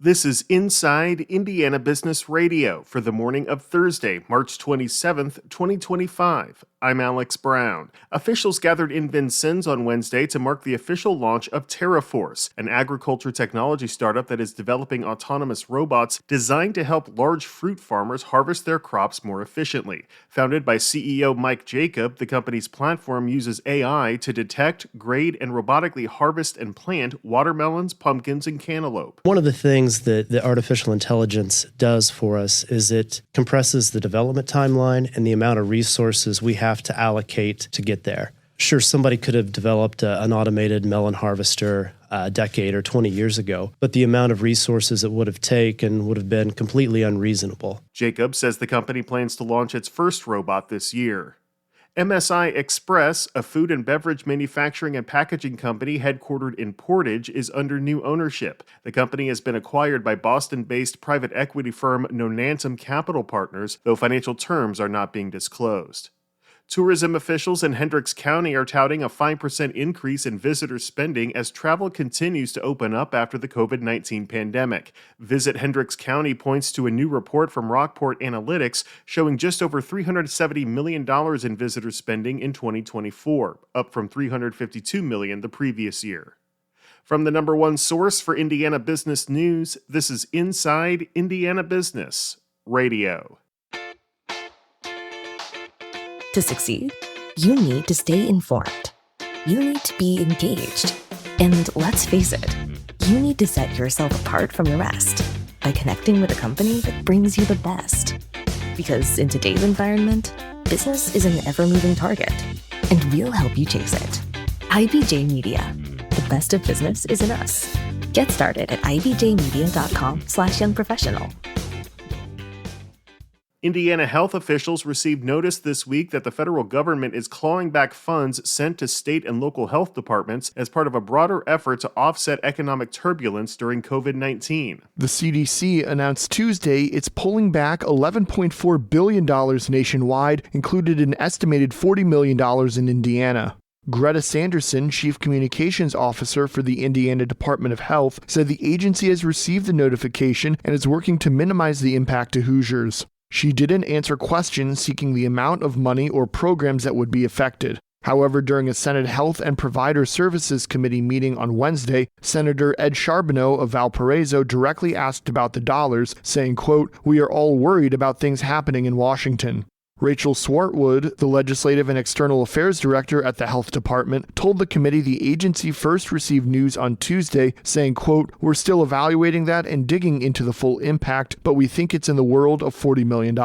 This is Inside Indiana Business Radio for the morning of Thursday, March 27th, 2025. I'm Alex Brown. Officials gathered in Vincennes on Wednesday to mark the official launch of TerraForce, an agriculture technology startup that is developing autonomous robots designed to help large fruit farmers harvest their crops more efficiently. Founded by CEO Mike Jacob, the company's platform uses AI to detect, grade, and robotically harvest and plant watermelons, pumpkins, and cantaloupe. One of the things that the artificial intelligence does for us is it compresses the development timeline and the amount of resources we have to allocate to get there. Sure, somebody could have developed an automated melon harvester a decade or 20 years ago, but the amount of resources it would have taken would have been completely unreasonable. Jacob says the company plans to launch its first robot this year. MSI Express, a food and beverage manufacturing and packaging company headquartered in Portage, is under new ownership. The company has been acquired by Boston-based private equity firm Nonantum Capital Partners, though financial terms are not being disclosed. Tourism officials in Hendricks County are touting a 5% increase in visitor spending as travel continues to open up after the COVID-19 pandemic. Visit Hendricks County points to a new report from Rockport Analytics showing just over $370 million in visitor spending in 2024, up from $352 million the previous year. From the number one source for Indiana business news, this is Inside Indiana Business Radio. To succeed, you need to stay informed. You need to be engaged. And let's face it, you need to set yourself apart from the rest by connecting with a company that brings you the best. Because in today's environment, business is an ever-moving target, and we'll help you chase it. IBJ Media. The best of business is in us. Get started at ibjmedia.com/youngprofessional. Indiana health officials received notice this week that the federal government is clawing back funds sent to state and local health departments as part of a broader effort to offset economic turbulence during COVID-19. The CDC announced Tuesday it's pulling back $11.4 billion nationwide, included an estimated $40 million in Indiana. Greta Sanderson, Chief Communications Officer for the Indiana Department of Health, said the agency has received the notification and is working to minimize the impact to Hoosiers. She didn't answer questions seeking the amount of money or programs that would be affected. However, during a Senate Health and Provider Services Committee meeting on Wednesday, Senator Ed Charbonneau of Valparaiso directly asked about the dollars, saying, quote, "We are all worried about things happening in Washington." Rachel Swartwood, the Legislative and External Affairs Director at the Health Department, told the committee the agency first received news on Tuesday, saying, quote, "We're still evaluating that and digging into the full impact, but we think it's in the world of $40 million.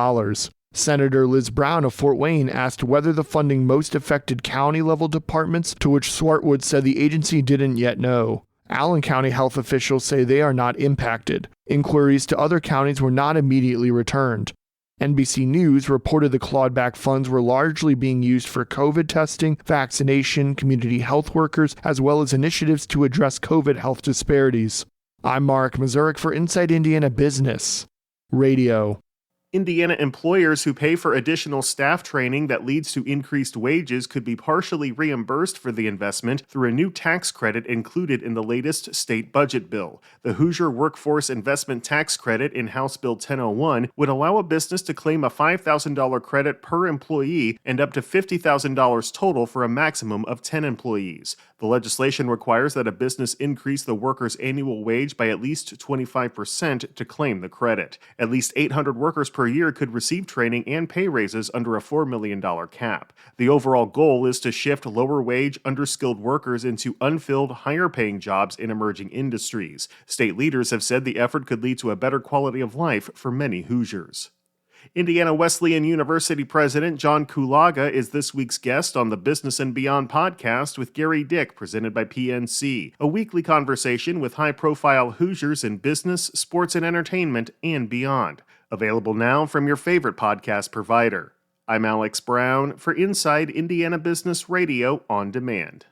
Senator Liz Brown of Fort Wayne asked whether the funding most affected county-level departments, to which Swartwood said the agency didn't yet know. Allen County health officials say they are not impacted. Inquiries to other counties were not immediately returned. NBC News reported the clawed-back funds were largely being used for COVID testing, vaccination, community health workers, as well as initiatives to address COVID health disparities. I'm Mark Mazurek for Inside Indiana Business Radio. Indiana employers who pay for additional staff training that leads to increased wages could be partially reimbursed for the investment through a new tax credit included in the latest state budget bill. The Hoosier Workforce Investment Tax Credit in House Bill 1001 would allow a business to claim a $5,000 credit per employee and up to $50,000 total for a maximum of 10 employees. The legislation requires that a business increase the worker's annual wage by at least 25% to claim the credit. At least 800 workers per year could receive training and pay raises under a $4 million cap. The overall goal is to shift lower-wage, underskilled workers into unfilled, higher-paying jobs in emerging industries. State leaders have said the effort could lead to a better quality of life for many Hoosiers. Indiana Wesleyan University President John Kulaga is this week's guest on the Business and Beyond podcast with Gary Dick, presented by PNC, a weekly conversation with high-profile Hoosiers in business, sports, and entertainment, and beyond. Available now from your favorite podcast provider. I'm Alex Brown for Inside Indiana Business Radio on Demand.